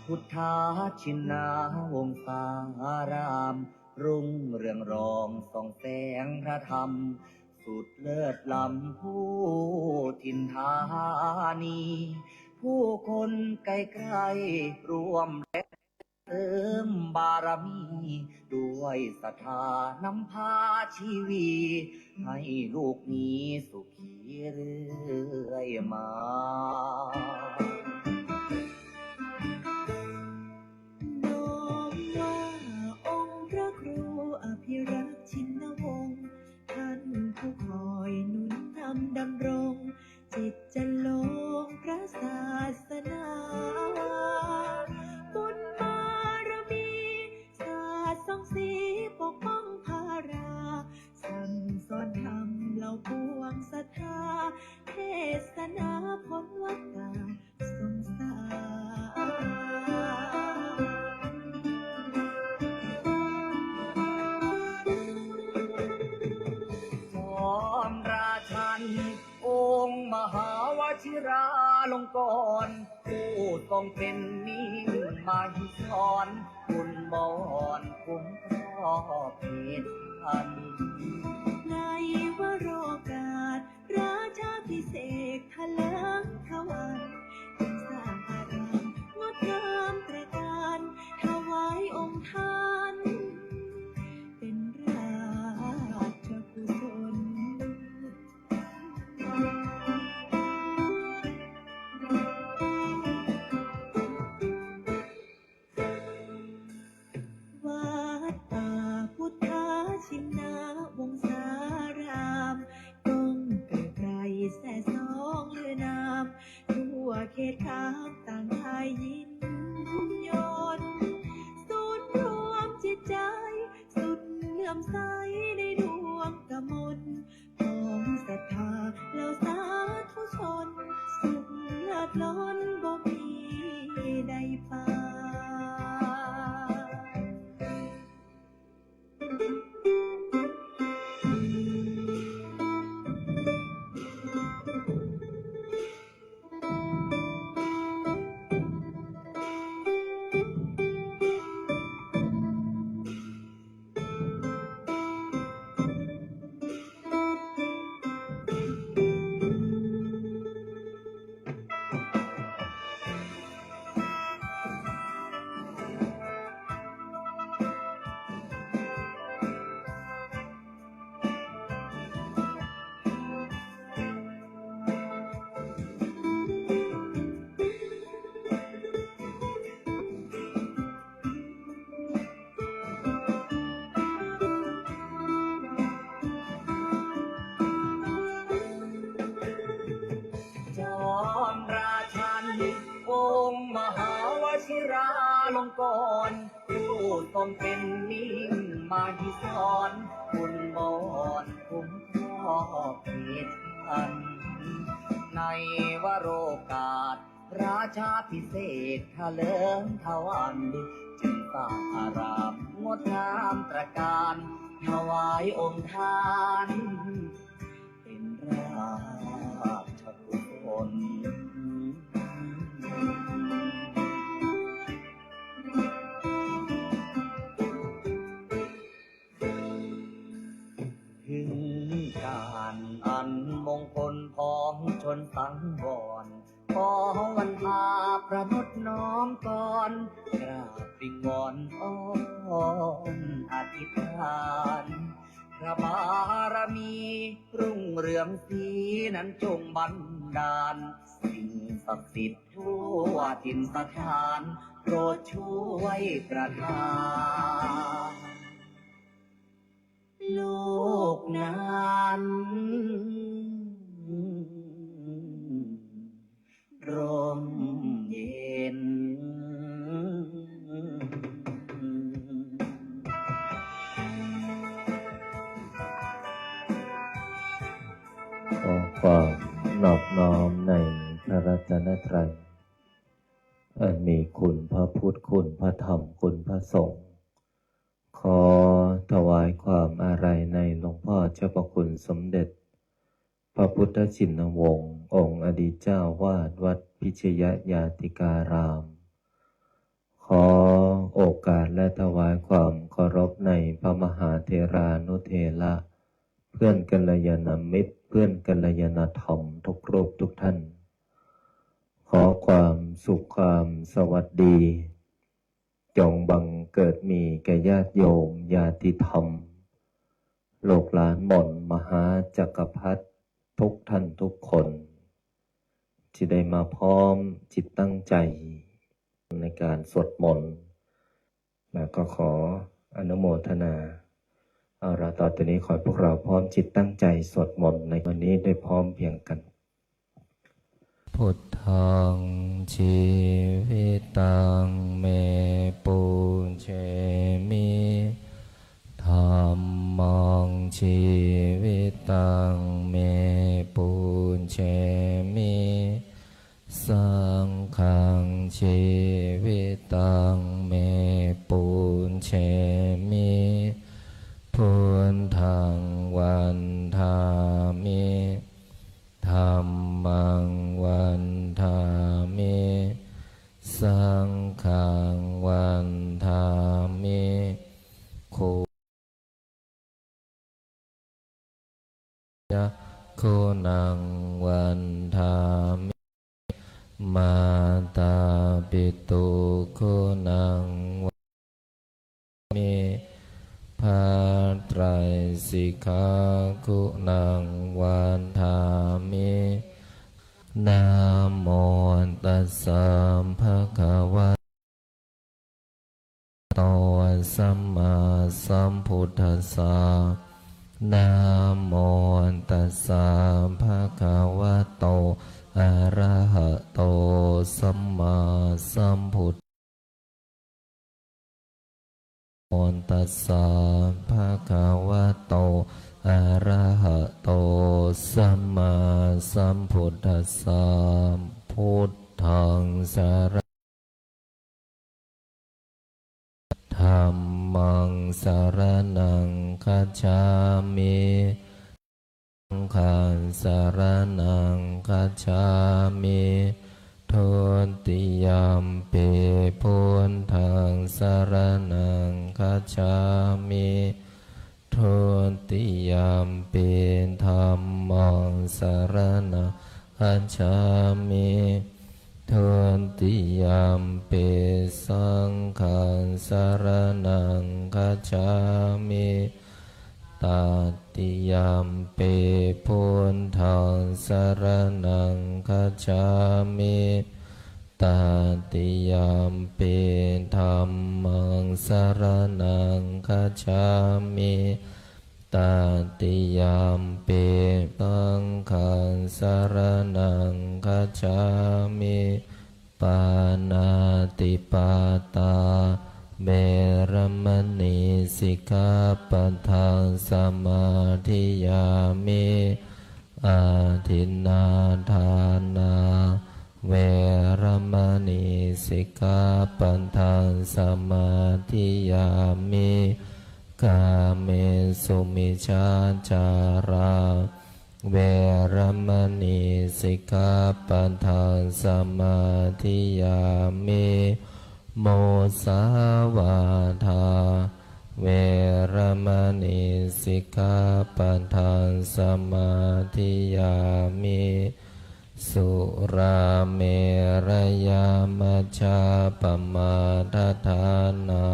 พุทธาชินาวงศารามรุ่งเรืองรองส่องแสงพระธรรมสุดเลิศล้ำผู้ถิ่นธานีผู้คนไกลๆรวมเติมบารมีด้วยศรัทธานำพาชีวีให้ลูกนี้สุขีเรื่อยมาน้อมว่าองค์พระครูอภิรักษ์ชินวงศ์ท่านผู้คอยหนุนนำดำรงจิตจะลงพระศาสนาบุญบารมีชาติส่องสีปกป้องภาราสั่งสอนธรรมเหล่าปวงศรัทธาเทศนาพ้นวัฏฏะสงสารจอมราชันองค์มหาวชิราลงกรณ์ผู้ทรงเป็นมิ่งมาหิศรคุณบอนคุ้มครอบเพศพันธ์ในวโรกาสราชาพิเศษกทะเลิงทวันจึงสร้างอารามงดงามตระการถวายองค์ท่านเป็นราชกุศลวัดป่าพุทธาชินาวงศารามกงไกลไกลแส่สองเลือนามทั่วเขตขามต่างทายยินยนต์ศูนย์รวมจิตใจสุดเลื่อมใสในดวงกมลของศรัทธาเหล่าสาธุชนสุขเลิศล้นบ่มีใดปานจอมราชันองค์มหาวชิราลงกรณ์ผู้ทรงเป็นมิ่งมาหิศรคุณบอนคุ้มครอบเพศพันธ์ในวโรกาสราชาพิเศษกทะเลิงทวันจึงสร้างอารามงดงามตระการถวายองค์ท่านเป็นราชกุศลถึงการอันมงคลของชนสังวรขอวันพาประนุษน้อมก่อนกราบวิงวอนอ้อนอธิษฐานพระบารมีรุ่งเรืองสีนั้นจงบันดาลสิ่งศักดิ์สิทธิ์ทั่วถิ่นสถานโปรดช่วยประทานโลกนั้นร่มเย็นขอความนอบน้อมในพระรัตนตรัยอันมีคุณพระพุทธคุณพระธรรมคุณพระสงฆ์ขอถวายความอาลัยในหลวงพ่อเจ้าประคุณสมเด็จพระพุทธชินวงศ์องค์อดีตเจ้าวาดวัดพิชยญาติการาม และถวายความเคารพในพระมหาเถรานุเถระเพื่อนกัลยาณมิตรเพื่อนกัลยาณธรรมทุกรูปทุกท่าน ขอความสุขความสวัสดีจงบังเกิดมีแก่ญาติโยมญาติธรรมโลกหลานหม่นมหาจักรพรรดิทุกท่านทุกคนที่ได้มาพร้อมจิตตั้งใจในการสวดมนต์และก็ขออนุโมทนาเอาละต่อจากนี้ขอพวกเราพร้อมจิตตั้งใจสวดมนต์ในวันนี้ได้พร้อมเพียงกันพุทธังชีวิตังเมปุเชมิธัมมังชีวิตังเมปุเชมิสังฆังชีวิตังเมปุเชมิพุทธังวันทามิธัมมังวันทามิสังฆังวันทามิคุณังวันทามิมาตาปิตุคุณังวันมิภาไตรสิกขาคุณังวันทามินะโมตัสสะภะคะวะโตสัมมาสัมพุทธัสสะนะโมตัสสะภะคะวะโตอะระหะโตสัมมาสัมพุทธัสสะนะโมตัสสะภะคะวะโตอะระหะโตสัมมาสัมพุทธัสสะพุทธังสรณธัมมังสรณังคัจฉามิสังฆังสรณังคัจฉามิทุติยัมปิพุทธังสรณังคัจฉามิทุติยัมปิธัมมังสรณังคัจฉามิทุติยัมปิสังฆังสรณังคัจฉามิตติยัมปิพุทธังสรณังคัจฉามิตติยัมปิธัมมังสรณังคัจฉามิตติยัมปิสังฆังสรณังคัจฉามิปานาติปาตาเบรมณีสิกขาปัฏฐานสมาธิยามิอาทินนาทานาเวรมณีสิกขาปัฏฐานสมาธิยามิกาเมสุมิจฉาจาราเวรมณีสิกขาปัฏฐานสมาธิยามิโมสาวาทาเวรมณีสิกขาปัฏฐานสมาธิยามิสุราเมรยามัชฌาปมาทฐานา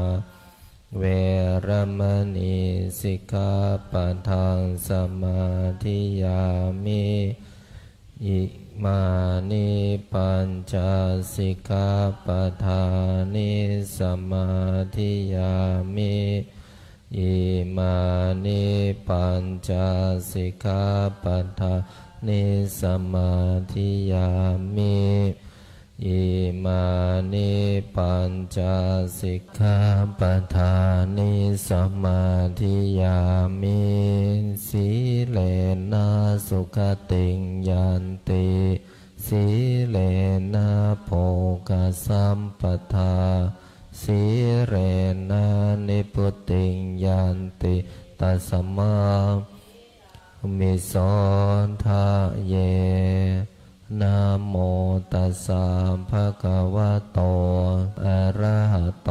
เวรมณีสิกขาปัฏฐานสมาธิยามิอิมานิปัญจสิกขาปัฏฐานิสมาธิยามิอิมานิปัญจสิกขาปัฏฐานิสมาธิยามิอิมานิปัญจสิกขาปัฏฐานิสมาธิยามิสีเลนะสุขติงยันติสีเลนะโภคสัมปทาสีเรนะนิพุติงยันติตัสมามิโสทะเยนะโมตัสสะภะคะวะโตอะระหะโต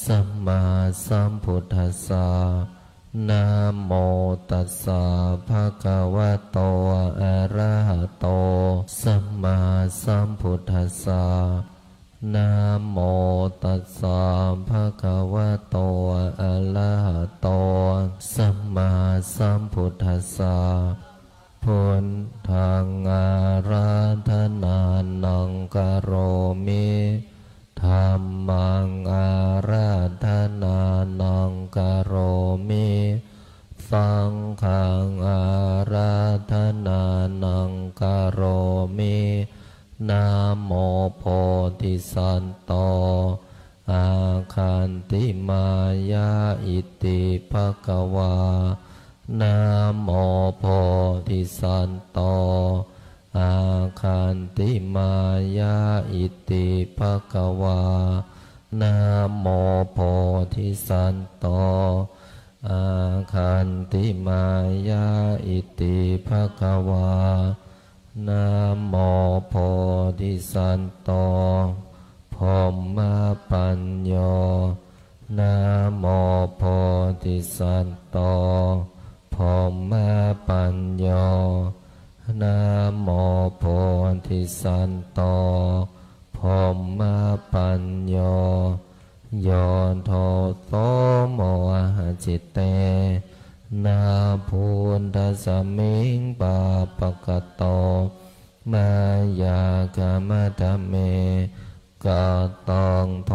สัม สัมพุทธัสสะนะโมตัสสะภะคะวะโตอะระหะโตสัมมาสัมพุทธัสสะนะโมตัสสะภะคะวะโตอะระหะโตสัมมาสัมพุทธัสสะพุทธังอาราธนานังกโรมิธัมมังอาราธนานังกโรมิสังฆังอาราธนานังกโรมินะโมโพธิสัตโตอาคันติมายาอิติภควานะโมโพธิสัตโตอาคันติมายาอิติภควานะโมโพธิสัตโตอาคันติมายาอิติภควานะโมโพธิสัตโตพรหมปัญโยนะโมโพธิสัตโตพรหมปัญโยนะโมโพธิสัตโตพรหมปัญโยโยโทโสโมหะจิตเตนาพุทธสมิงปาปะกะโตมายากามะธรรมเมกะตังโท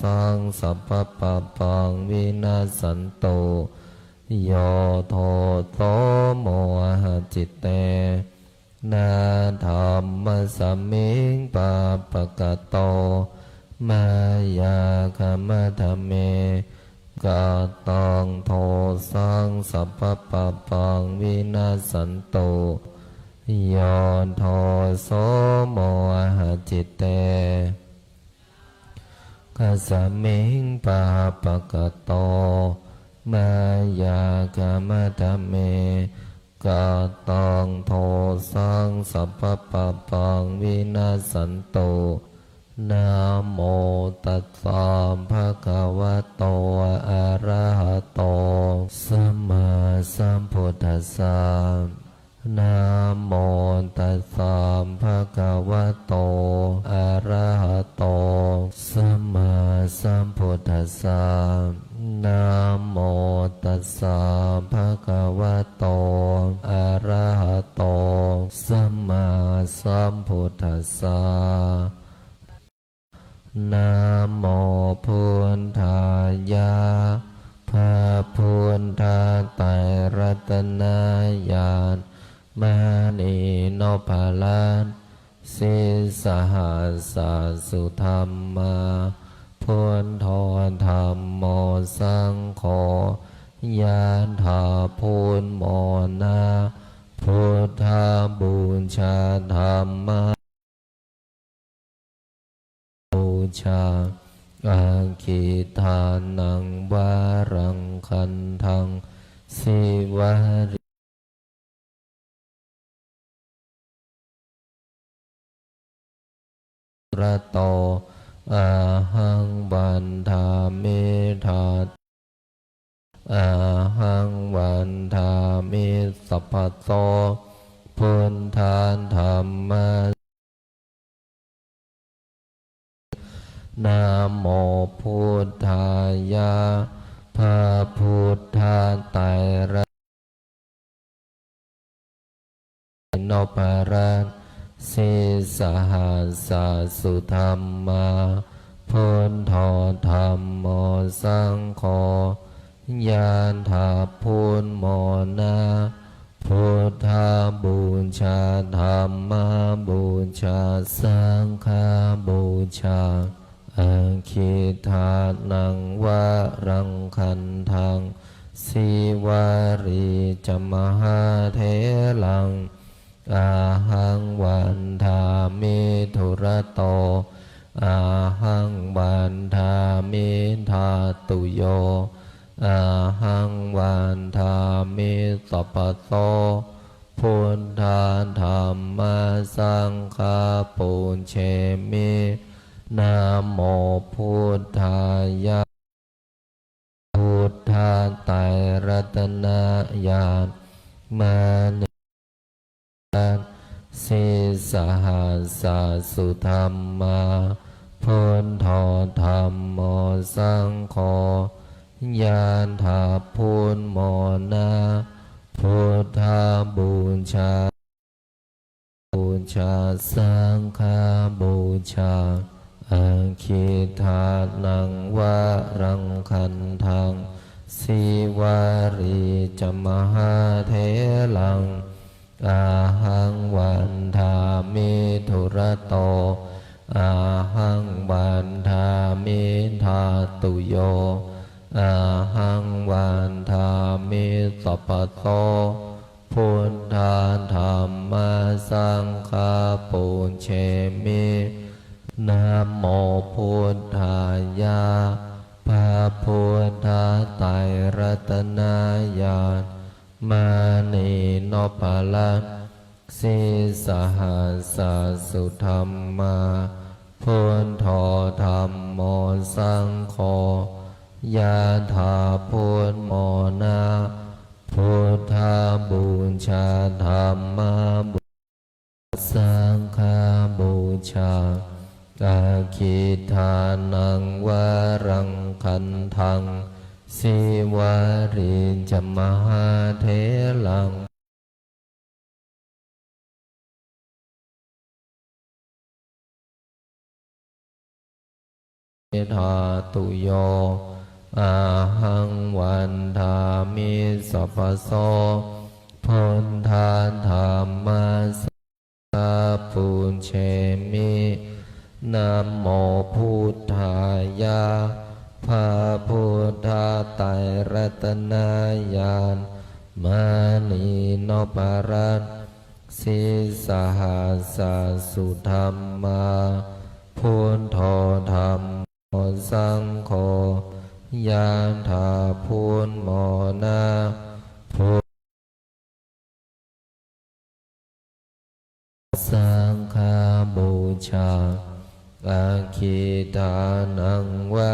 สังสัพพะปะปังวินาศสันโตโยโทโสโมหะจิตเตนาธัมมะสมิงปาปะกะโตมายากามะธรรมเมกะตังโทสังสัพพะปะปังวินาศสันโตโยโทโสโมหะจิตเตกัสสมิงปาปะกะโตมายากามะธรรมเมกะตังโทสังสัพพะปะปังวินาศสันโตนะโมตัสสะภะคะวะโตอะระหะโตสัมมาสัมพุทธัสสะนะโมตัสสะภะคะวะโตอะระหะโตสัมมาสัมพุทธัสสะนะโมตัสสะภะคะวะโตอะระหะโตสัมมาสัมพุทธัสสะนะโมพุทธายะพระพุทธไตรรัตนญาณมณีโนภาลันสิสหัสสะสุธรรมาพุทโธธรรมโมสังโฆยะถาพุทโมนะพุทธบูชาธรรมบูชาอาคิทานังวารังคันทังสิวาริระโตอาหังวันทามิทาอาหังวันทามิสัพพะโตพุทธานธรรมะนะโมพุทธายะพระพุทธไตรรัตนภรัตสิสหัสสะสุธรรมาพุทโธธรรมโมสังโฆยะถาพุทโมนะพุทธบูชาธรรมบูชาสังฆบูชาอาคิทานังวารังคันทังสิวารีจมหาเถลังอาหังวันทามิธุระโตอาหังวันทามิทาตุโยอาหังวันทามิสัพพะโตพุทธาธรรมสังฆาปุญเชมินะโมพุทธายะ สาสุธรรมาพุทโธธัมโมสังโฆยานถาพุทโมนาพุทธาบูชาบูชาสังฆาบูชาอาคิทานังวะรังคันทังสิวารีจมหาเทลังอาหังวันทามิธุระโตอาหังวันทามิทาตุโยอาหังวันทามิสัพพโตพุทธาธัมมาสังฆาปุญเชมินะโมพุทธายาพระพุทธไตรรัตนญาณมานีโนปลัสสิสหัสสสุธรรมาพุทโธธัมโมสังโฆยะถาพุทโมนาพุทธาบูชาธัมมาบูสังฆาบูชาอาคิทานังวะรังคันทังสิวาริจมหาเทลังธาตุโยอาหังวันทามิสัพพโสพุทธาธัมมาสังฆาปุญเชมินะโมพุทธายาพระพุทธไตรรัตนญาณมานีโนปรัสสิสหัสสสุธรรมาพุทโธธัมโมสังโฆยะถาพุทโมนาพุทธสังฆาบูชาอาคิทานังวะ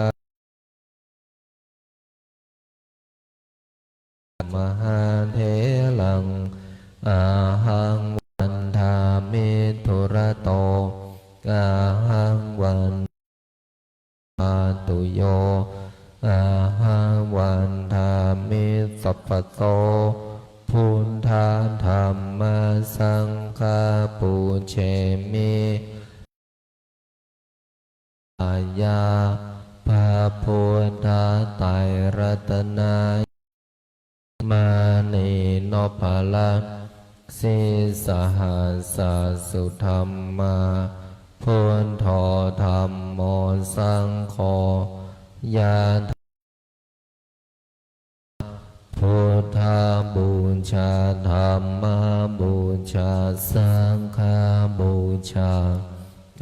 มหาเทลังอาหังวันทามิธุระโตอาหังวันทาตุโยอาหังวันทามิสัพพโตพุทธาธัมมาสังฆาปุญเชมิอาญาพระพุทธไตรรัตนมานีโนปลัสสิสหัสสสุธรรมาพุทโธธัมโมสังโฆยะถาพุทธาบูชาธัมมาบูชาสังฆาบูชา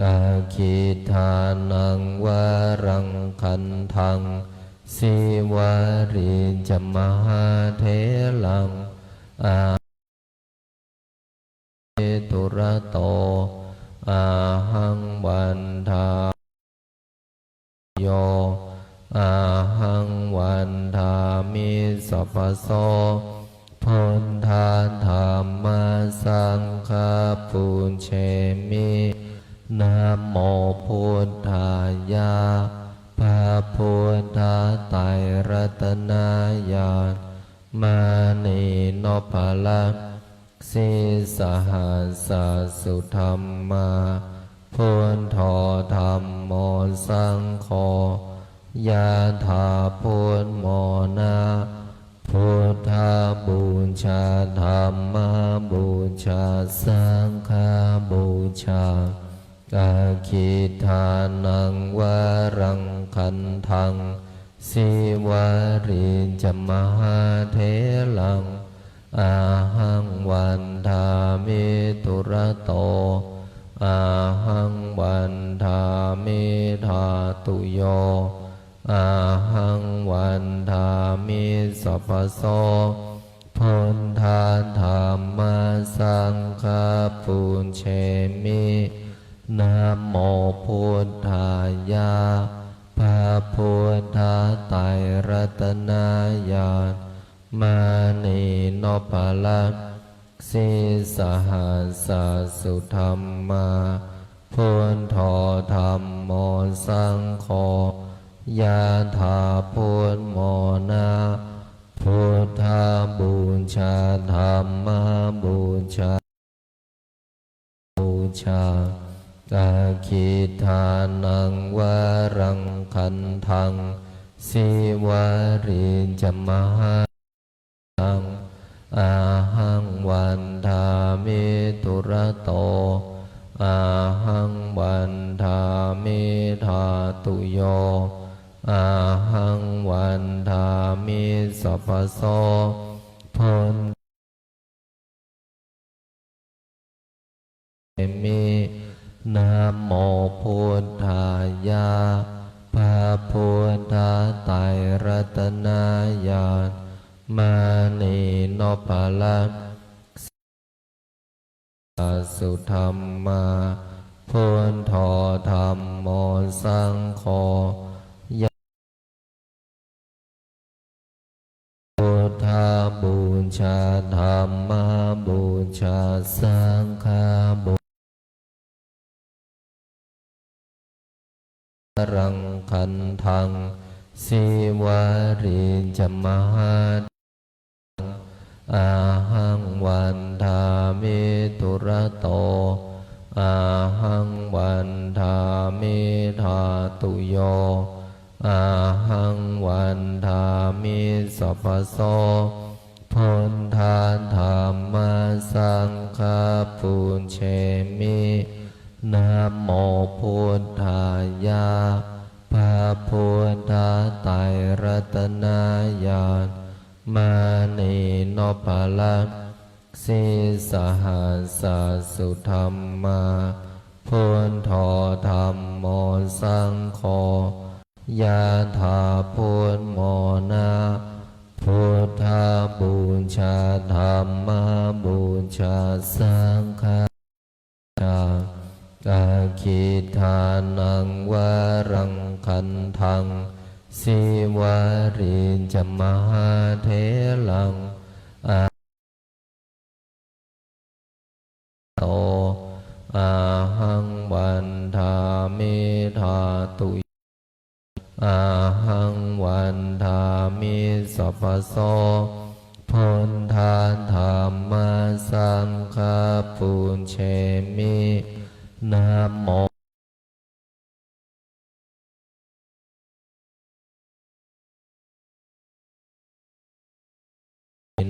อาคิทานังวะรังคันทังสิวาริจมหาเทลังอาตุระโตอาหังวันทาโยอาหังวันทามิสัพพโสพุทธาธัมมาสังฆาปุญเชมินะโมพุทธายาพระพุทธไตรรัตนญาณมานีโนปลัสสิสหัสสสุธรรมาพุทโธธัมโมสังโฆยะถาพุทโมนาพุทธาบูชาธัมมาบูชาสังฆาบูชาอาคิทานังวะรังคันทังสิวาริจมหาเทลังอาหังวันทามิธุระโตอาหังวันทามิทาตุโยอาหังวันทามิสัพพโสพุทธาธัมมาสังฆาปุญเชมินะโมพุทธายาพระพุทธไตรรัตนญาณมานีโนปลัสสิสหัสสสุธรรมา พุทโธธัมโมสังโฆยะถาพุทโมนะพุทธบูชาธัมมบูชาบูชาอาคิทานังวรังคันทังสิวาริจมหานังอาหังวันทามิตุระโตอาหังวันทามิธาตุโยอาหังวันทามิสัพพโสพ้นมินะโมพุทธายะพระพุทธไตรรัตนญาณมานีโนภลักสุธรรมาพุทโธธัมโมสังโฆยะพุทธบูชาธัมมบูชาสังฆบูรังคันทังสิวาริจมหาอาหังวันทามิตุระโตอาหังวันทามิธาตุโยอาหังวันทามิสัพพโสพุทธาธัมมาสังฆปุญเชมินะโมพุทธายะพระพุทธไตรรัตนญาณมานีโนภลักสิสหัสสุธรรมาพุทโธธัมโมสังโฆยะถาพุทโมนะพุทธบูชาธัมมบูชาสังฆอาคิทานังวรังคันทังสิวาริจมหาเถลังอาโตอาหังวันทามิธาตุอาหังวันทามิสัพพโสพุทธาธัมมาสังฆปุญเชมินะโม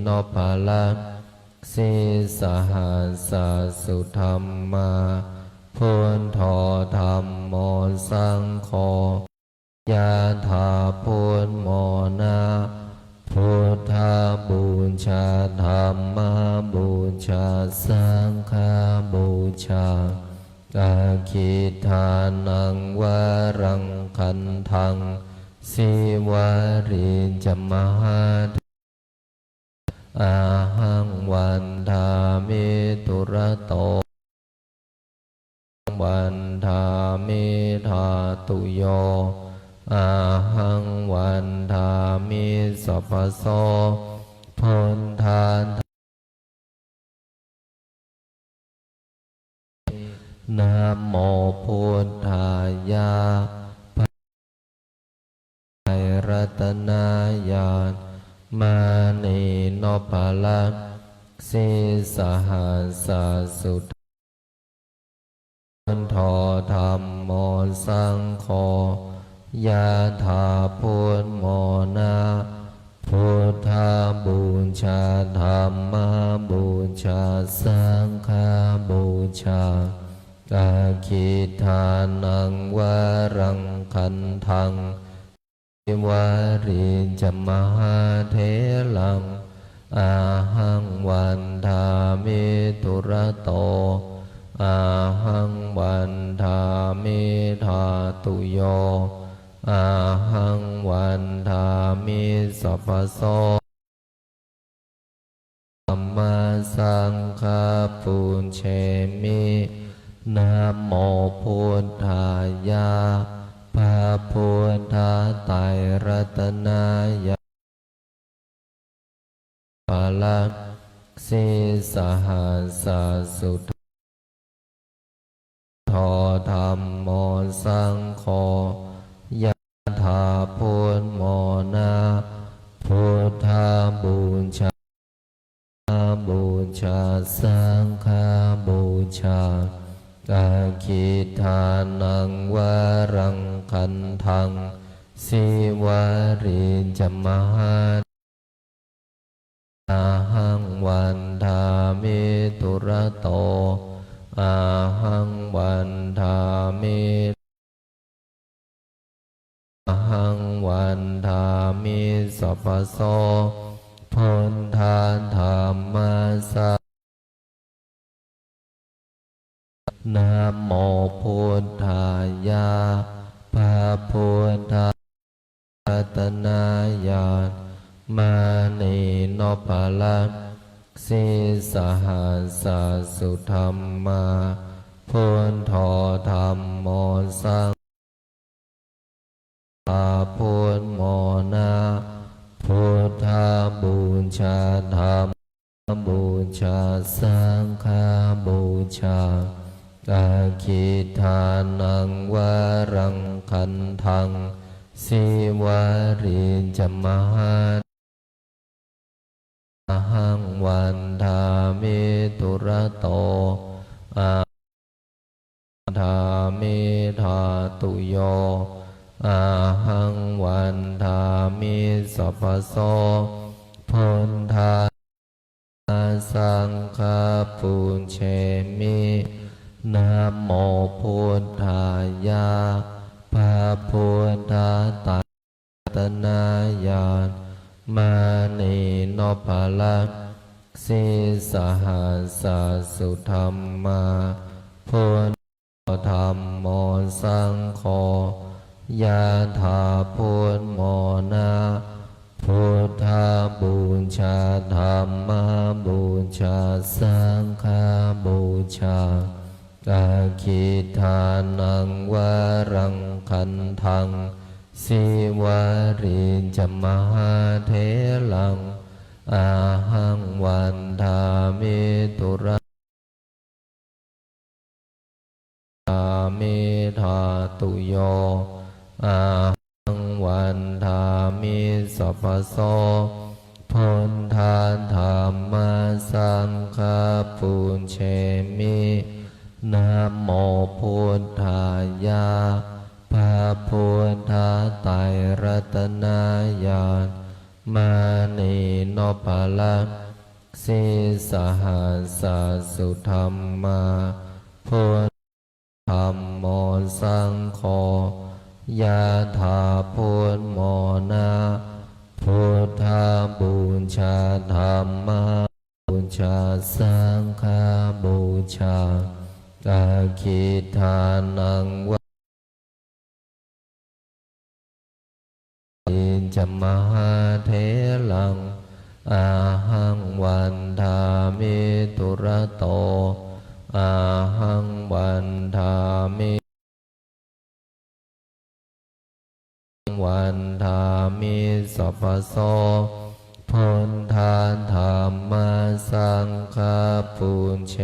โนภลักสิสหัสสุธรรมาพุทโธธัมโมสังโฆยะถาพุทโมนะพุทธบูชาธัมมบูชาสังฆบูชาอาคิทานังวรังคันทังสิวาริจมหาอาหังวันทามิตุระโตวันทามิธาตุโยอาหังวันทามิสัพพโสพุทธานะโมพุทธายะพระไตรรัตนญาณมานีโนภลักสิสหัสสุธพุทโธธัมโมสังโฆยะถาพุทโมนะพุทธบูชาธัมมบูชาสังฆบูชาอาคิทานังวรังคันทังสิวาริจมหาเถลังอาหังวันทามิตุระโตอาหังวันทามิธาตุโยอาหังวันทามิสัพพโสธัมมาสังฆปุญเชมินะโมพุทธายะพระพุทธไตรรัตนญาณภลักสิสหัสสุธ ทอธรรมโมสังโฆยะถาพุทโมนาพุทธาบูชาบูชาสังฆบูชากาคิทานังวารังคันทังสิวาริจมหาอาหังวันทามิตุระโตอาหังวันทามิอาหังวันทามิสัพพโสพุทธาธรรมสานะโมพุทธายะภะพุทธารัตนายามานีโนภลังสิสหัสสุธรรมาพุทโธธรรมโมสังฆาพุทโมนาพุทธาบูชาธรรมบูชาสังฆบูชากาคิทานังวารังคันทังสิวาริจมหาอาหังวันทามิตุระโตอาทามิธาตุโยอาหังวันทามิสัพพโสพุทธาสังฆปุญเชมินะโมพุทธายะภะพุทธาตัตนายามานีโนภลังสิสหัสสุธรรมาพุทโธธรรมโมสังโฆยะถาพุทโมนาพุทธาบูชาธรรมบูชาสังฆบูชากาคิทานังวารังคันทังสิวาริจมหาเถลังอาหังวันทามิตุระอามิธาตุโยอาหังวันทามิสัพพโสพุทธาธรรมสังฆปุญเชมินะโมพุทธายะภะพุทธาไตรรัตนายามานีโนภลังสิสหัสสุธรรมาพุทธรรมโมสังโฆยะถาพุทโมนาพุทธาบูชาธรรมบูชาสังฆบูชากาคิทานังวาริจมหาเถลังอาหังวันทามิตุระโตอาหังวันทามิวันทามิสัพพโสพุทธาธรรมสังฆปุญเช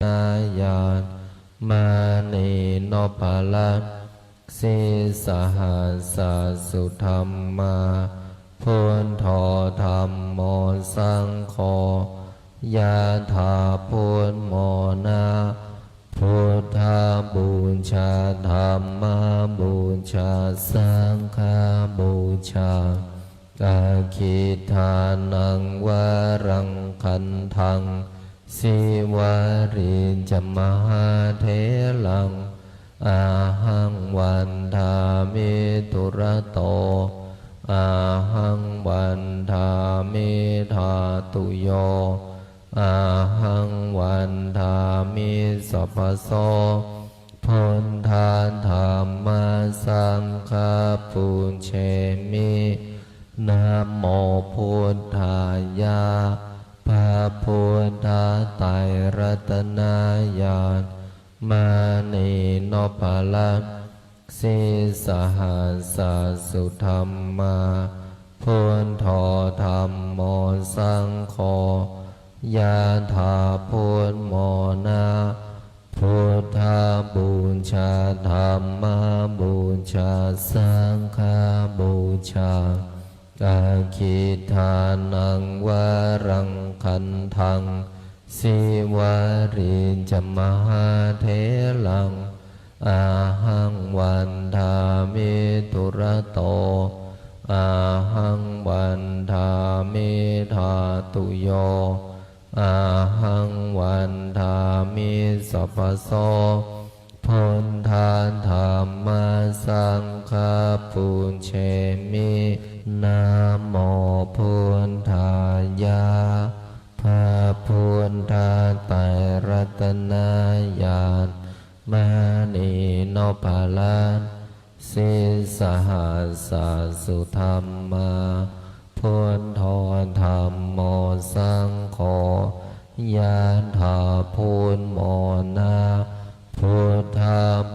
นายามานีโนภลังสิสหัสสุธรรมาพุทโธธรรมโมสังโฆยะถาพุทโมนาพุทธาบูชาธรรมบูชาสังฆบูชากาคิทานังวารังคันทังสิวาริจมหาเถลังอาหังวันทามิตุระโตอาหังวันทามิธาตุโยอาหังวันทามิสัพพโสพุทธาธรรมสังฆปุญเชมินะโมพุทธายะภะพุทธาไตรรัตนายามานีโนภลังสิสหัสสุธรรมาพุ พุทโธธัมโมสังโฆยะถาพุทโมนะพุทธบูชาธัมมบูชาสังฆบูชาอาคิทานังวรังคันทังสิวาริจมหาเถลังอาหังวันทามิตุระโตอาหังวันทามิธาตุโยอาหังวันทามิสัพพโสพุทธาธัมมาสังฆปุญเชมินะโมพุทธายะพระพุทธไตรรัตนญาณมณีโนภาลันสิสหัสสสุธรรมาพุทโธธัมโมสังโฆยะถาพุทโมนะพุทธ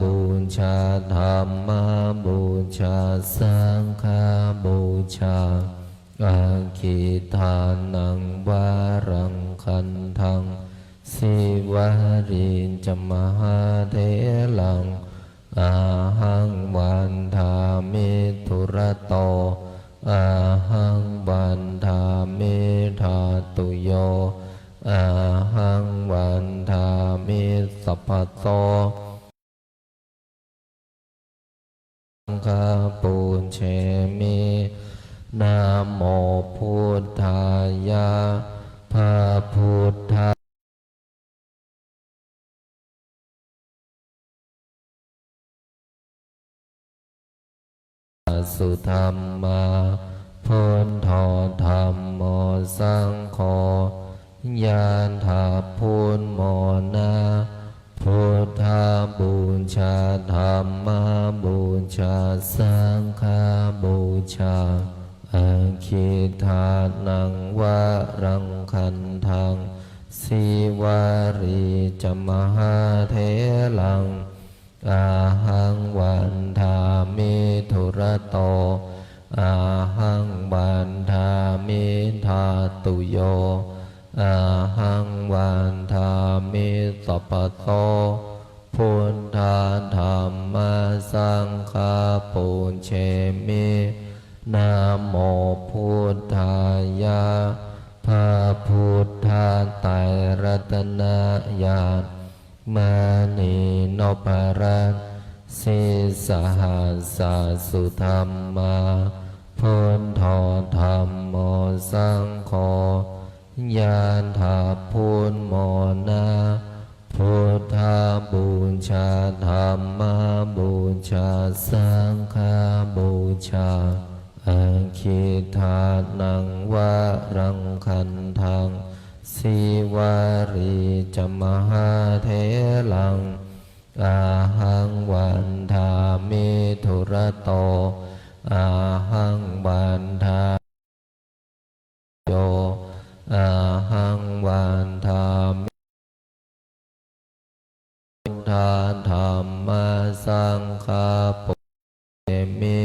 บูชาธัมมบูชาสังฆบูชาอาคิทานังวารังคันทังสิวาริจมหาเถลังอาหังวันทามิทุระโตอาหังวันทามิธาตุโยอาหังวันทามิสัพพโสสังฆปุญเชมินะโมพุทธายะพระพุทธสุธรรมาพุทโธธัมโมสังโฆยะถาพุทโมนะพุทธบูชาธัมมบูชาสังฆบูชาอาคิทานังวารังคันทังสิวาริจมหาเถลังอาหังวันทามิทุระโตอาหังวันทามิธาตุโยอาหังวันทามิสัพพโสพุทธาธัมมาสังฆปุญเชมินะโมพุทธายะพระพุทธไตรรัตนญาณมณีโนภารันสิสหัสสสุธรรมาพุทโธธัมโมสังโฆยะถาพุทโมนะพุทธบูชาธัมมบูชาสังฆบูชาอาคิทานังวารังคันทังสิวาริจมหาเถลังอาหังวันทามิทุระโตอาหังวันทาโยอาหังวันทามิพุทธาธัมมาสังฆปุญเชมิ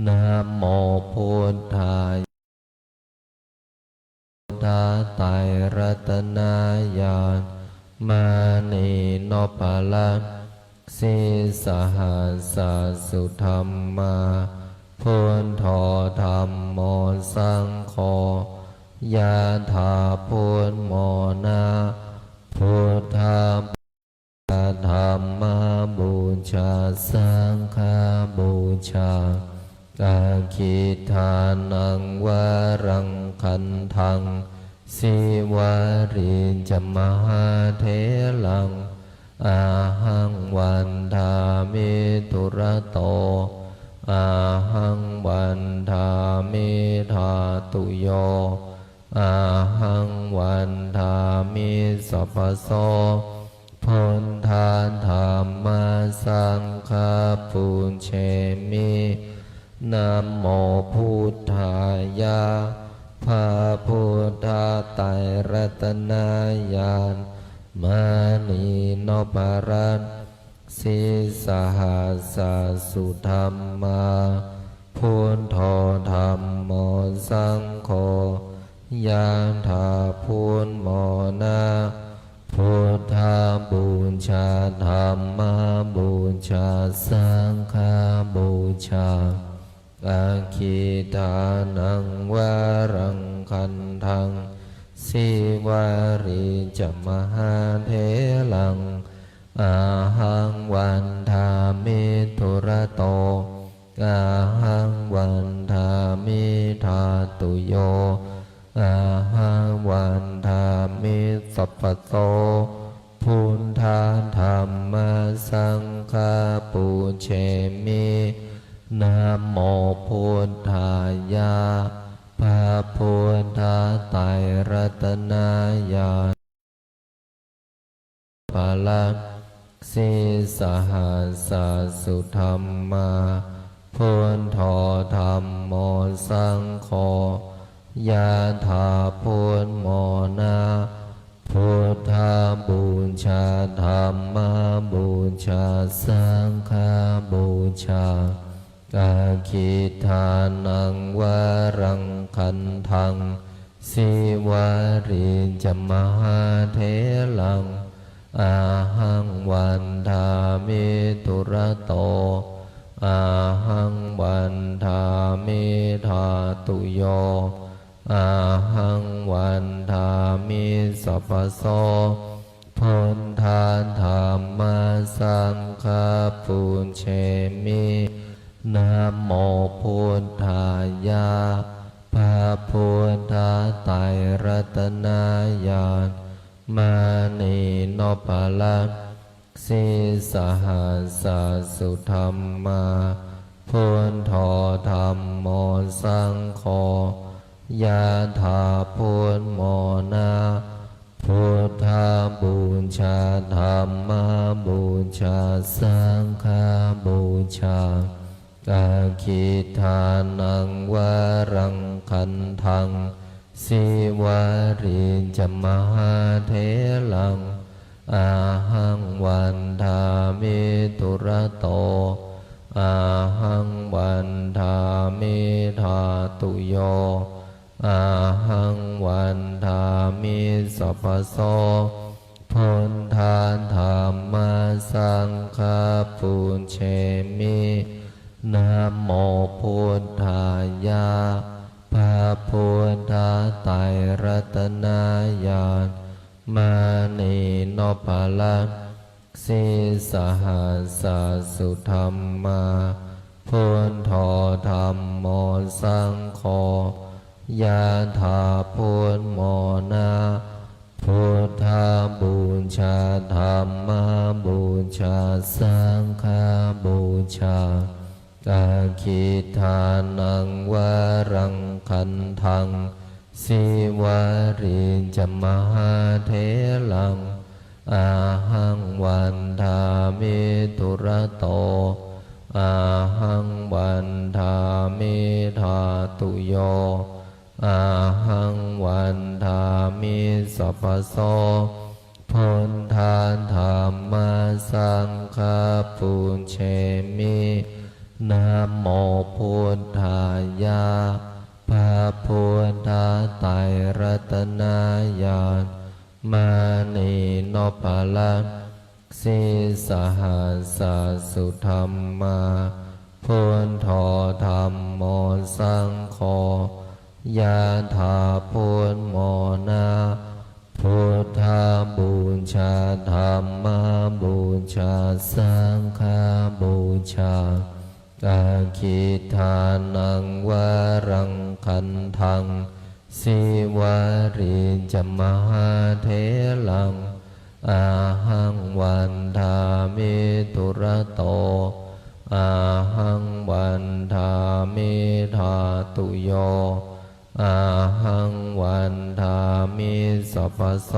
นะโมพุทธายะพุทธไตรรัตนญาณมณีโนภาลันสิสหัสสสุธรรมาพุทโธธัมโมสังโฆยะถาพุทโมนะพุทธบูชาธัมมบูชาสังฆบูชาอาคิทานังวารังคันทังสิวาริจมหาเถลังอาหังวันทามิทุระโตอาหังวันทามิธาตุโยอาหังวันทามิสัพพโสพุทธาธัมมาสังฆปุญเชมินะโมพุทธายะพระพุทธไตรรัตนญาณมณีโนภารันสิสหัสสสุธรรมา พุทโธธัมโมสังโฆยะถาพุทโมนะพุทธาบูชาธัมมาบูชาสังฆาบูชาอาคิทานังวารังคันทังสิวาริจมหาเถลังอาหังวันทามิทุระโตอาหังวันทามิธาตุโยอาหังวันทามิสัพพโตพุทธาธัมมาสังฆาปุเชมินะโมพุทธายะพระพุทธไตรรัตนายาภาลังสิสหัสสุธรรมาพุทโธธัมโมสังโฆยะถาพุทโมนะพุทธาบูชาธัมมาบูชาสังฆาบูชาอาคิทานังวารังคันทังสิวาริจมหาเถลังอาหังวันทามิทุระโตอาหังวันทามิธาตุโยอาหังวันทามิสัพพโสพุทธาธัมมาสังฆาปุเชมินะโมพุทธายะพระพุทธไตรรัตนายาณมานีโนภาลังสิสหัสสุธรรมาพุทโธธัมโมสังโฆยะถาพุทโมนะพุทธาบูชาธัมมาบูชาสังฆาบูชาอาคิทานังวารังคันทังสิวาริจมหาเถลังอาหังวันทามิทุระโตอาหังวันทามิธาตุโยอาหังวันทามิสัพพโสพุทธาธัมมาสังฆาปุเชมินะโมพุทธายะพระพุทธไตรรัตนายาณมานีโนภาลังสิสหัสสุธรรมาพุทโธธัมโมสังโฆยะถาพุทโมนะพุทธาบูชาธัมมาบูชาสังฆาบูชาอาคิทานังวารังคันทังสิวาริจมหาเถลังอาหังวันทามิทุระโตอาหังวันทามิธาตุโยอาหังวันทามิสัพพโสพุทธาธัมมาสังฆาปุเชมินะโมพุทธายะพระพุทธไตรรัตนายาณมานีโนภาลังสิสหัสสุธรรมาพุทโธธัมโมสังโฆยะถาพุทโมนะพุทธาบูชาธัมมาบูชาสังฆาบูชาอาคิทานังวารังคันทังสิวาริจมหาเถลังอาหังวันทามิทุระโตอาหังวันทามิธาตุโยอาหังวันทามิสัพพโส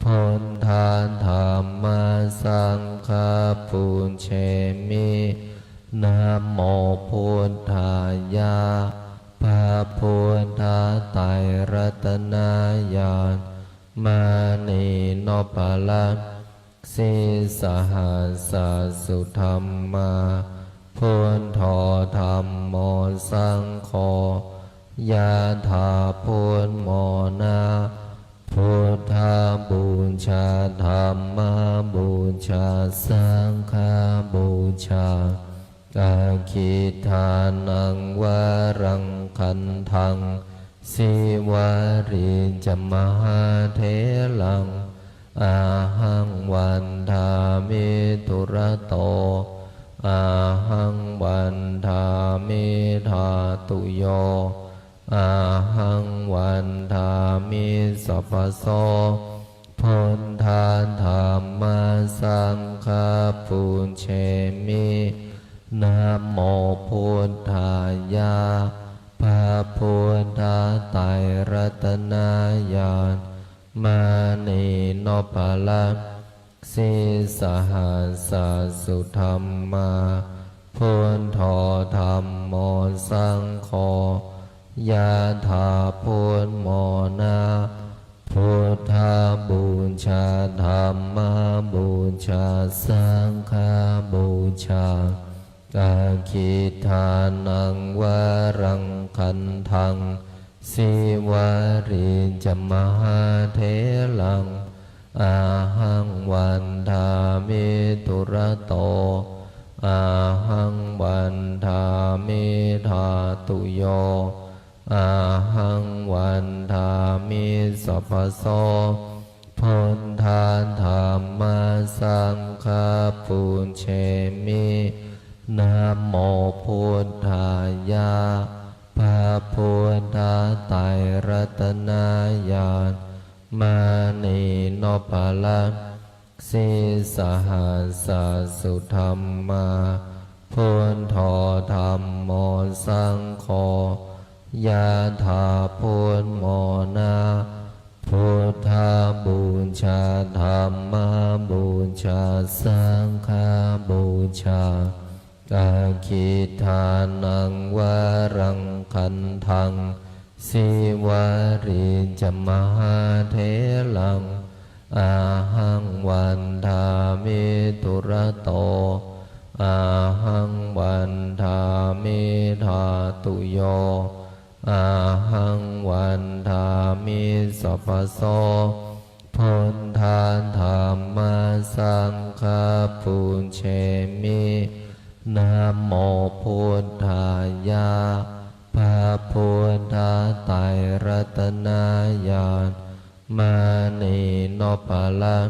พุทธาธัมมาสังฆาปุเชมินะโมพุทธายะพระพุทธไตรรัตนายาณมานีโนภาลังสิสหัสสุธรรมา พุทโธธัมโมสังโฆยะถาพุทโมนะพุทธาบูชาธัมมาบูชาสังฆาบูชาอาคิทานังวารังคันทังสิวาริจมหาเถลังอาหังวันทามิตุระโตอาหังวันทามิธาตุโยอาหังวันทามิสัพพโสพุทธาธัมมาสังฆาปุญเชมินะโมพุทธายะพระพุทธไตรรัตนญาณมานีโนภลังสิสหัสสุธรรมาพุทโธธัมโมสังโฆยะถาพุทโมนะพุทธาบูชาธัมมาบูชาสังฆาบูชาอาคิทานังวารังคันทังสิวาริจมหาเถลังอาหังวันทามิตุระโตอาหังวันทามิธาตุโยอาหังวันทามิสัพพโสพุทธาธัมมาสังฆาปุญเชมินะโมพุทธายะพระพุทธไตรรัตนญาณมานีโนภลังสิสหัสสุธรรมาพุทโธธัมโมสังโฆยะถาพุทโมนะพุทธาบูชาธัมมาบูชาสังฆาบูชาอาคิทานังวารังคันทังสิวาริจมหาเถลังอาหังวันทามิตุระโตอาหังวันทามิธาตุโยอาหังวันทามิสัพพโสพุทธาธัมมาสังฆาปุญเชมินะโมพุทธายะพระพุทธไตรรัตนญาณมานีโนภลัง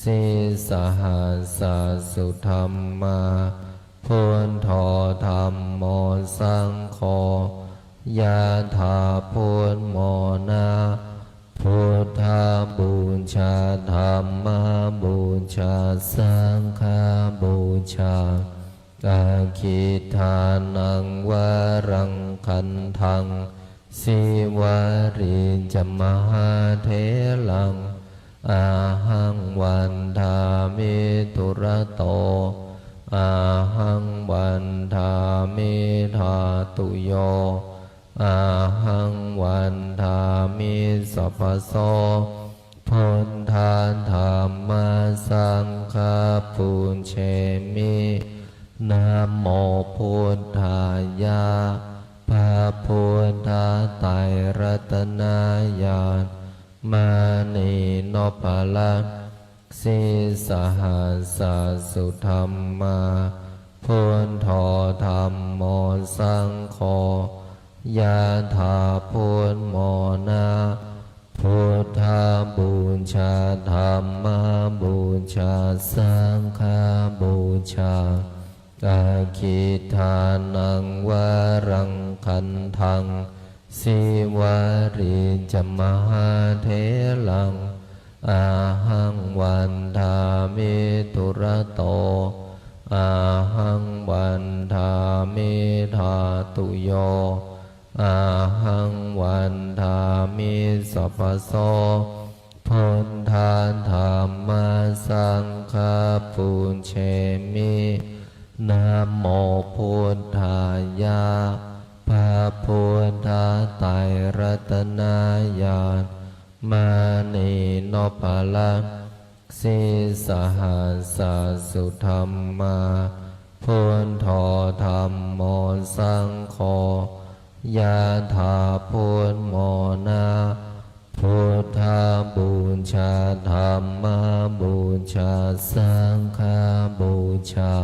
สิสหัสสุธรรมาพุทโธธัมโมสังโฆยะถาพุทโมนะพุทธาบูชาธัมมาบูชาสังฆาบูชาอาคิทานังวารังคันทังสิวาริจมหาเถลังอาหังวันทามิตุระโตอาหังวันทามิธาตุโยอาหังวันทามิสัพพโสพุทธาธัมมาสังฆาปุญเชมินะโมพุทธายะพระพุทธไตรรัตนญาณมานีโนภลังสิสหัสสุธรรมาพุทโธธัมโมสังโฆยะถาพุทโมนะพุทธาบูชาธัมมาบูชาสังฆาบูชาอาคิทานังวารังคันทังสิวาริจมหาเถลังอาหังวันทามิตุระโตอาหังวันทามิธาตุโยอาหังวันทามิสัพพโสพุทธาธัมมาสังฆาปุญเชมินะโมพุทธายะพระพุทธไตรรัตนญาณมานีโนภลังสิสหัสสุธรรมา พุทโธธัมโมสังโฆยะถาพุทโมนะพุทธาบูชาธัมมาบูชาสังฆาบูชา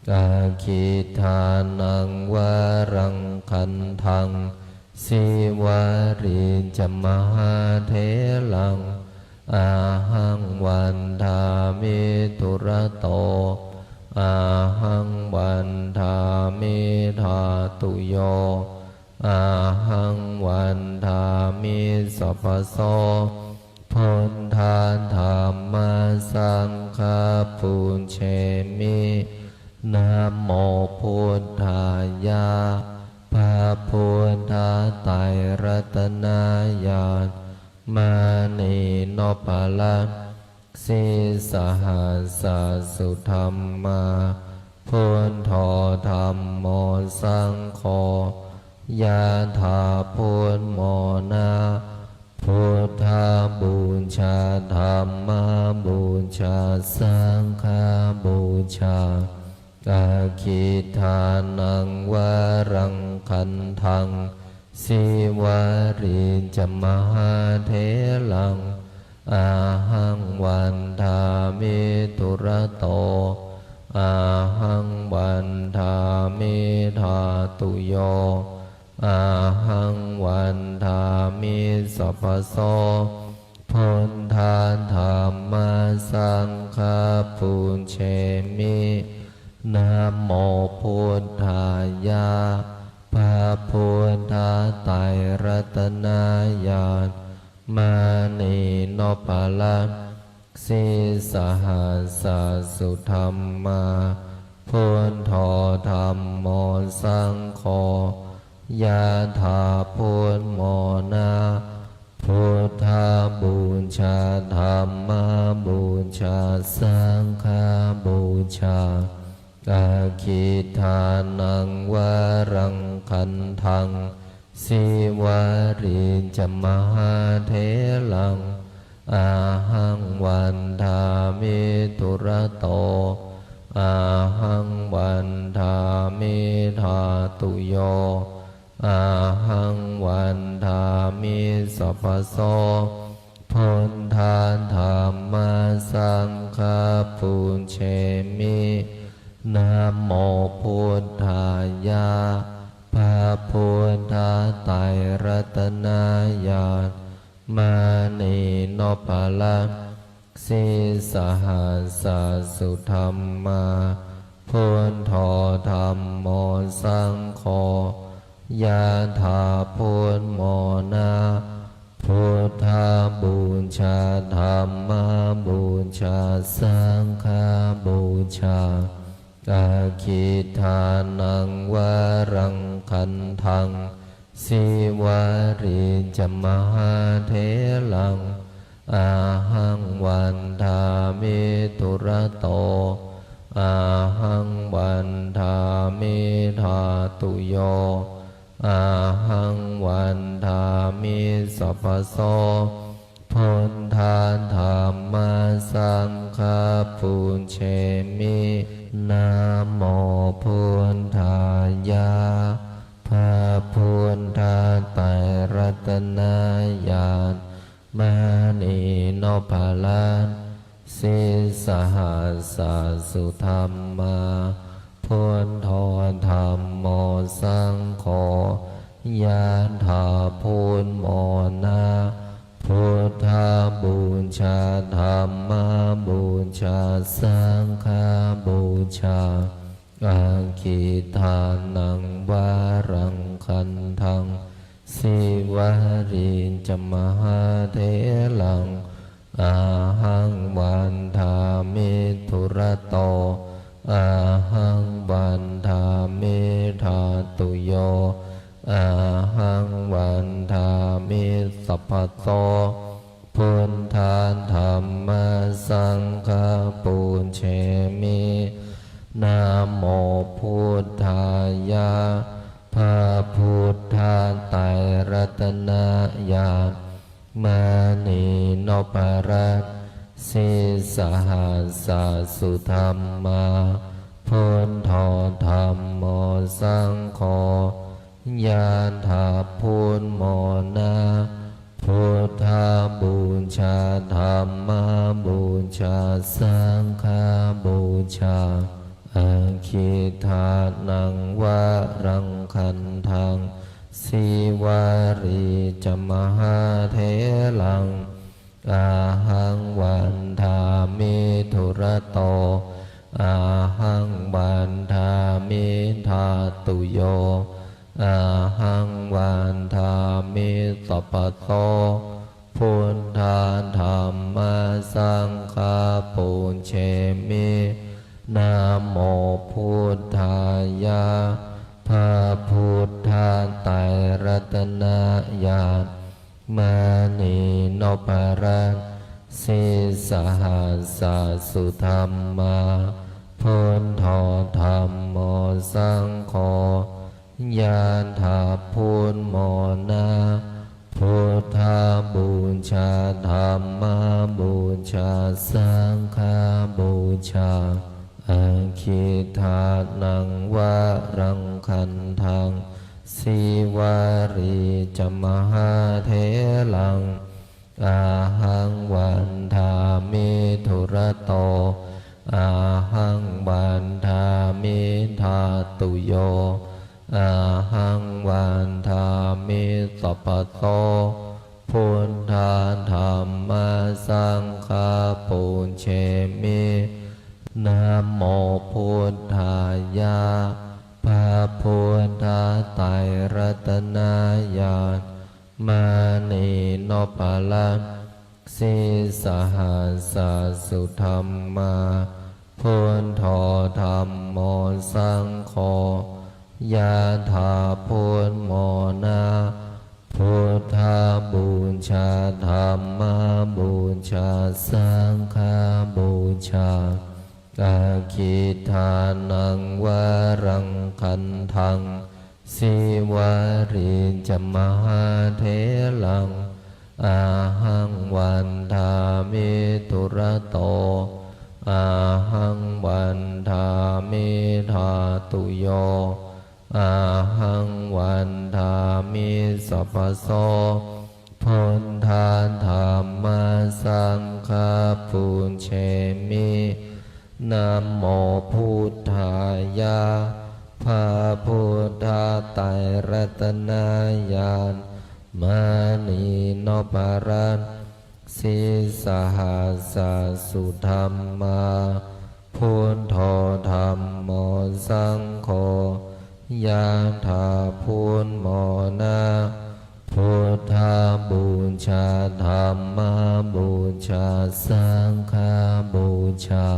กาคิทานังวารังคันทังสิวาริจมหาเถลังอาหังวันทามิตุระโตอาหังวันทามิธาตุโยอาหังวันทามิสัพพโสพุทธาธัมมาสังฆาปุญเชมินะโมพุทธายะพระพุทธไตรรัตนญาณมานีโนปะละสิสหัสสุธรรมาพุทโธธัมโมสังโฆยะถาพุทโมนะพุทธาบูชาธัมมาบูชาสังฆาบูชากาคิทานังวารังคันทังสิวาริจมหาเถลังอาหังวันทามิตุระโตอาหังวันทามิธาตุโยอาหังวันทามิสัพพโสพุทธาธัมมาสังฆาปุญเชมินะโมพุทธายะพระพุทธไตรรัตนญาณมานีโนปะละสิสหัสสุธรรมาพุทโธธัมโมสังโฆยะถาพุทโมนะพุทธาบูชาธัมมาบูชาสังฆาบูชากาคิทานังวารังคันทังสิวาริจมหาเถลังอาหังวันทามิตุระโตอาหังวันทามิธาตุโยอาหังวันทามิสัพพโสพุทธาธัมมาสังฆาปุญเชมินะโมพุทธายะพระพุทธไตรรัตนญาณมานีโนปะละสิสหัสสุธรรมาพุทโธธัมโมสังโฆยะถาพุทโมนะพุทธาบูชาธัมมาบูชาสังฆาบูชากาคิทานังวารังคันทังสิวาริจมหาเถลังอาหังวันทามิตุระโตอาหังวันทามิธาตุโยอาหังวันทามิสัพพโสพุทธาธัมมาสังฆาปุญเชมินะโมพุทธายะพระพุทธไตรรัตนญาณมานีโนปะละสิสหัสสุธรรมาพุทโธธัมโมสังโฆยะถาพุทโมนะพุทธาบูชาธัมมาบูชาสังฆาบูชากาคิทานังวารังคันทังสิวาริจมหาเถลังอาหังวันทามิตุระโตอาหังวันทามิธาตุโยอาหังวันทามิสัพพโสพุทธาธัมมาสังฆาปุญเชมินะโมพุทธายะพระพุทธไตรรัตนญาณมานีโนปะละสิสหัสสุธรรมาพ พุทโธธัมโมสังโฆยะถาพุทโมนะพุทธาบูชาธัมมาบูชาสังฆาบูชาอาคิทานังวะรังคันทังสีวารีจมหาเทลังอาหังวันทามิทุระโตอาหังวันทามิทาตุโยอาหังวันทามิสัพพโตพุทธาธัมมาสังฆาปุญเชมินะโมพุทธายะพระพุทธาไตรรัตนญาณมานีโนปรันสิสหัสสะสุธรรมาพุทโธธัมโมสังโฆยะถาพุทโมนะพุทธาบูชาธัมมาบูชาสังฆาบูชาอาคิทานังวะรังคันทังสีวารีจมหาเทลังอาหังวันทามิทุระโตอาหังวันทามิทาตุโยอาหังวันทามิสัพพโตพุทธาธัมมาสังฆาปุญเชมินะโมพุทธายะพระพุทธาไตรรัตนญาณมานีโนปลันสิสหัสสะสุธรรมาพุทโธธัมโมสังโฆยะถาพุทโมนะพุทธาบูชาธัมมาบูชาสังฆาบูชาอาคิทานังวะรังคันทังสีวารีจมหาเทลังอาหังวันทามิทุระโตอาหังวันทามิทาตุโยอาหังวันทามิสัพพโสพุทธาธัมมาสังฆาปุญเชมินะโมพุทธายะพระพุทธาไตรรัตนญาณมานีโนปรันสิสหัสสะสุธรรมาพุทโธธัมโมสังโฆยะถาพุทโมนะพุทธาบูชาธัมมาบูชาสังฆาบูชา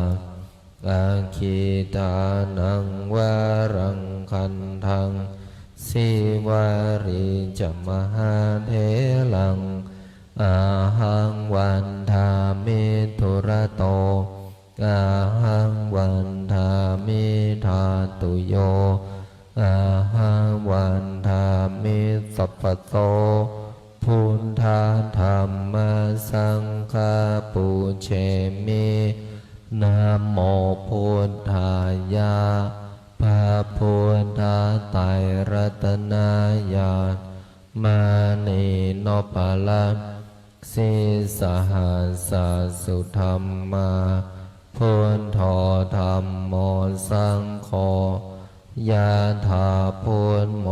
อาคิทานังวะรังคันทังสีวารีจมหาเทลังอาหังวันทามิทุระโตอาหังวันทามิทาตุโยอาหังวันทามิสัพพโตพุทธาธัมมาสังฆาปุเชมินะโมพุทธายะพระพุทธาไตรรัตนญาณมานีโนปลันสิสหัสสะสุธรรมาพุทโธธัมโมสังโฆยะถาพุทโม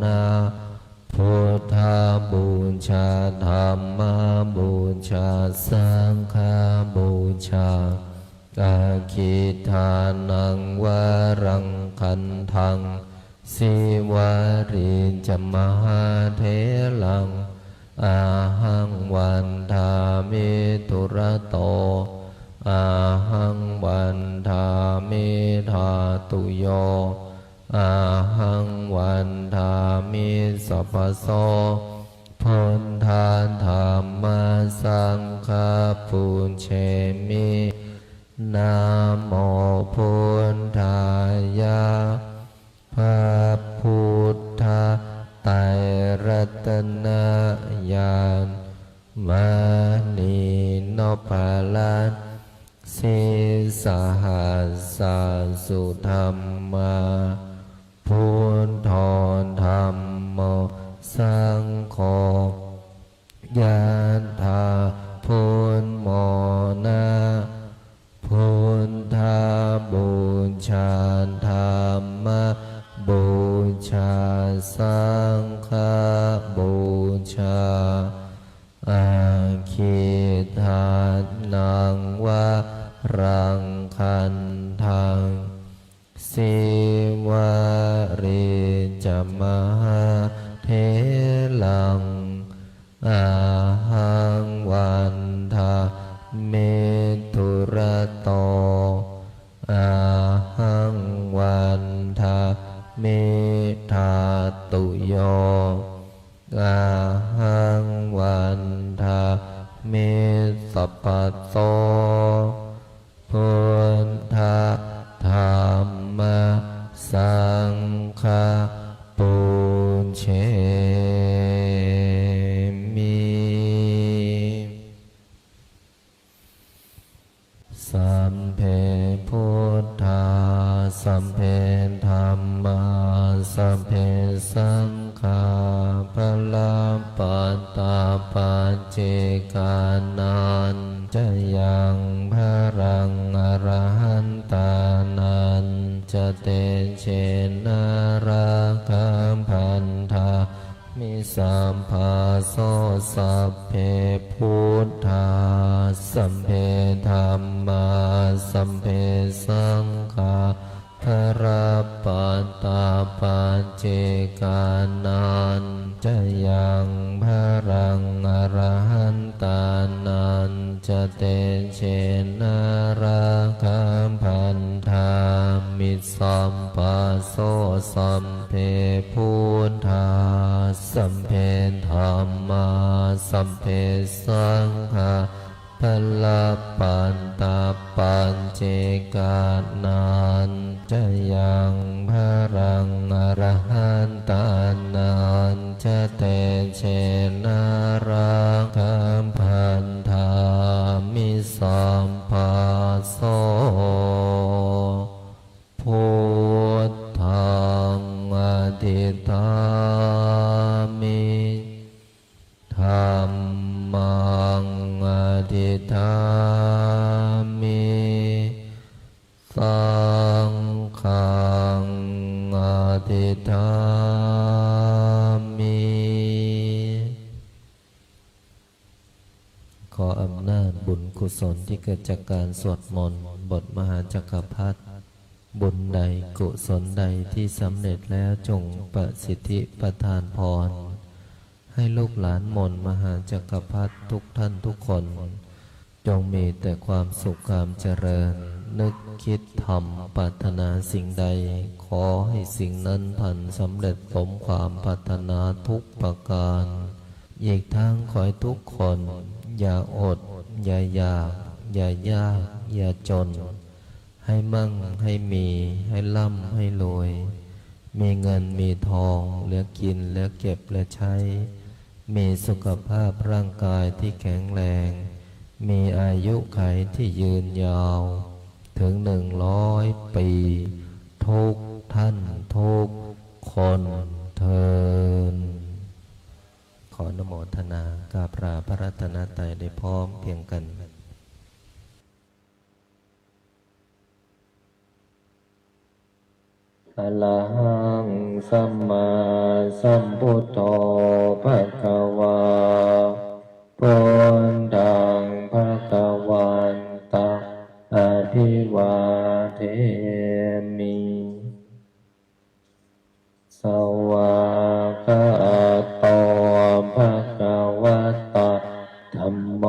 นะพุทธาบูชาธัมมาบูชาสังฆาบูชาอาคิทานังวะรังคันทังสีวารีจมหาเทลังอาหังวันทามิทุระโตอาหังวันทามิทาตุโยอาหังวันทามิสัพพโสพุทธาธัมมาสังฆาปุญเชมินะโมพุทธายะพระพุทธไตรรัตนญาณมานีโนปลัน สิสหัสสะสุธรรมาพุทโธธัมโมสังโฆยะถาพุทโมนะพุทธาบูชาธรรมบูชาสังฆบูชาอาคิทานังวะรังคันทังสิวะริจมหาเทลังอาหังวันทาเมตุระโตอาหังวันทาเมธาตุโยอาหังวันทาเมสัพพโตพุทธธรรมสังฆปุญเชมิสัมเพพุทธาสัมเพธัมมาสัมเพสังฆาพลาปัตตาปัจเจกานันจะยังพรังอรหันตานันจะเตเชนะราคัมพันธามิสัมภาโสสัพเพพุทธาสัมเพธัมมาสัมเพสังฆาพระปัตตาปัจเจกานันจะยังพรังอรหันตานันจะเตเชนะราคัมพันธามิสัมภาโสสัมเพพุทธาสัมเพธัมมาสัมเพสังฆาพลปัตตาปัจเจกานันจะยังพรังอรหันตานันจะเตเชนะราคัมพันธามิสัมภาโสพุทธังอธิฐามิธัมมังอธิฐามิสังฆังอธิฐามิขออำนาจบุญกุศลที่เกิดจากการสวดมนต์บทมหาจักรพรรดิบุญใดกุศลใดที่สำเร็จแล้วจงประสิทธิประทานพรให้ลูกหลานมนต์มหาจักรพรรดิทุกท่านทุกคนจงมีแต่ความสุขความเจริญนึกคิดทำปรารถนาสิ่งใดขอให้สิ่งนั้นพันสำเร็จสมความปรารถนาทุกประการอีกทั้งขอให้ทุกคนอย่าอดอย่าอยากอย่ายากอย่าจนให้มั่งให้มีให้ร่ำให้รวยมีเงินมีทองเหลือกินเหลือเก็บเหลือใช้มีสุขภาพร่างกายที่แข็งแรงมีอายุขัยที่ยืนยาวถึง100 ปีทุกท่านทุกคนเทินขออนุโมทนากราบลาพระรัตนตรัยได้พร้อมเพียงกันอะระหังสัมมาสัมพุทโธภะคะวาพุทธังภะคะวันตังอะภิวาเทมิสวากขาโตภะคะวะตะธัมโม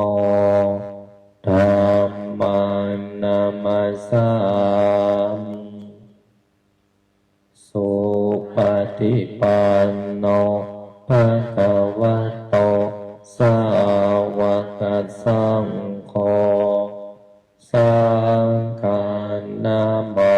ธัมมังนามัสสามิสุปฏิปันโนภะคะวะโตสาวกสังโฆสังฆนามา